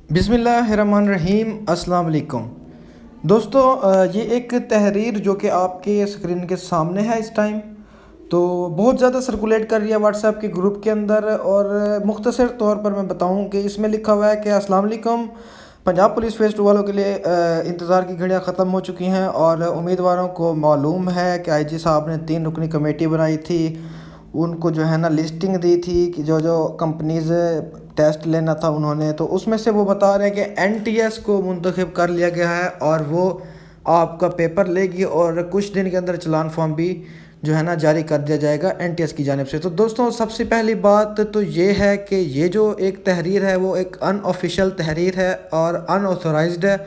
बिस्मिल्लाहिर्रहमानिर्रहीम। अस्सलाम वालेकुम दोस्तों, ये एक तहरीर जो कि आपके स्क्रीन के सामने है इस टाइम, तो बहुत ज़्यादा सर्कुलेट कर रही है व्हाट्सएप के ग्रुप के अंदर। और मुख्तसर तौर पर मैं बताऊं कि इसमें लिखा हुआ है कि अस्सलाम वालेकुम, पंजाब पुलिस फेस 2 वालों के लिए इंतज़ार की घड़ियां ख़त्म हो चुकी हैं और उम्मीदवारों को मालूम है कि आईजी साहब ने 3 रुकनी कमेटी बनाई थी। उनको जो है ना लिस्टिंग दी थी कि जो जो कंपनीज़ टेस्ट लेना था उन्होंने, तो उसमें से वो बता रहे हैं कि एनटीएस को मुंतखब कर लिया गया है और वो आपका पेपर लेगी और कुछ दिन के अंदर चलान फॉर्म भी जो है ना जारी कर दिया जाएगा एनटीएस की जानिब से। तो दोस्तों, सबसे पहली बात तो ये है कि ये जो एक तहरीर है वो एक अनऑफिशियल तहरीर है और अनऑथोराइज्ड है।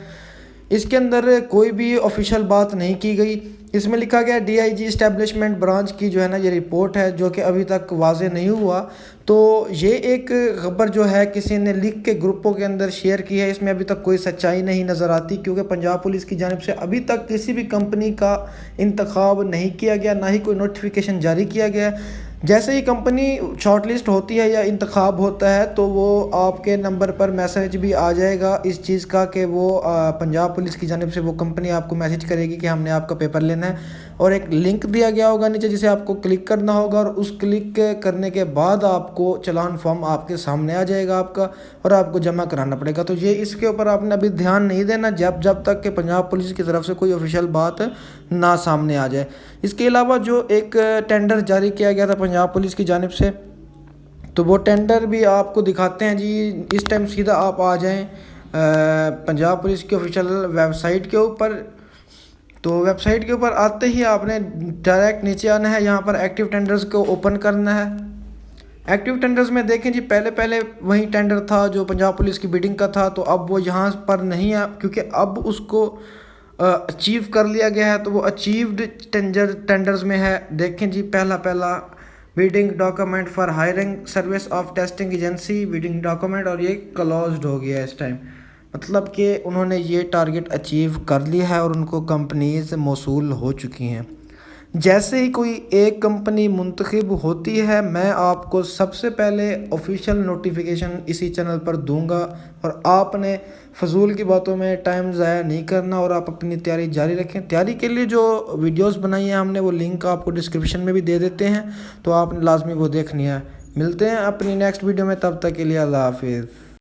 इसके अंदर कोई भी ऑफिशियल बात नहीं की गई। इसमें लिखा गया डीआईजी इस्टेब्लिशमेंट ब्रांच की जो है ना ये रिपोर्ट है, जो कि अभी तक वाज़े नहीं हुआ। तो ये एक खबर जो है किसी ने लिख के ग्रुपों के अंदर शेयर की है, इसमें अभी तक कोई सच्चाई नहीं नज़र आती, क्योंकि पंजाब पुलिस की जानिब से अभी तक किसी भी कंपनी का इंतखाब नहीं किया गया, ना ही कोई नोटिफिकेशन जारी किया गया। जैसे ही कंपनी शॉर्टलिस्ट होती है या इंतखाब होता है तो वो आपके नंबर पर मैसेज भी आ जाएगा इस चीज़ का कि वो पंजाब पुलिस की जानिब से वो कंपनी आपको मैसेज करेगी कि हमने आपका पेपर लेना है, और एक लिंक दिया गया होगा नीचे जिसे आपको क्लिक करना होगा, और उस क्लिक करने के बाद आपको चलान फॉर्म आपके सामने आ जाएगा आपका, और आपको जमा कराना पड़ेगा। तो ये इसके ऊपर आपने अभी ध्यान नहीं देना जब तक कि पंजाब पुलिस की तरफ से कोई ऑफिशियल बात ना सामने आ जाए। इसके अलावा जो एक टेंडर जारी किया गया था पंजाब पुलिस की जानिब से, तो वो टेंडर भी आपको दिखाते हैं जी। इस टाइम सीधा आप आ जाएं पंजाब पुलिस की ऑफिशियल वेबसाइट के ऊपर। तो वेबसाइट के ऊपर आते ही आपने डायरेक्ट नीचे आना है, यहाँ पर एक्टिव टेंडर्स को ओपन करना है। एक्टिव टेंडर्स में देखें जी, पहले वही टेंडर था जो पंजाब पुलिस की बिडिंग का था, तो अब वो यहाँ पर नहीं है क्योंकि अब उसको अचीव कर लिया गया है। तो वो अचीव्ड टेंडर्स में है। देखें जी, पहला bidding document for hiring service of testing agency bidding document, और ये क्लोज्ड हो गया है इस टाइम। मतलब कि उन्होंने ये टारगेट अचीव कर लिया है और उनको कंपनीज मौसूल हो चुकी हैं। जैसे ही कोई एक कंपनी मुंतखब होती है, मैं आपको सबसे पहले ऑफिशियल नोटिफिकेशन इसी चैनल पर दूंगा, और आपने फजूल की बातों में टाइम ज़ाया नहीं करना और आप अपनी तैयारी जारी रखें। तैयारी के लिए जो वीडियोस बनाई हैं हमने, वो लिंक आपको डिस्क्रिप्शन में भी दे देते हैं, तो आपने लाजमी वो देखनी है। मिलते हैं अपनी नेक्स्ट वीडियो में, तब तक के लिए अल्लाह हाफिज़।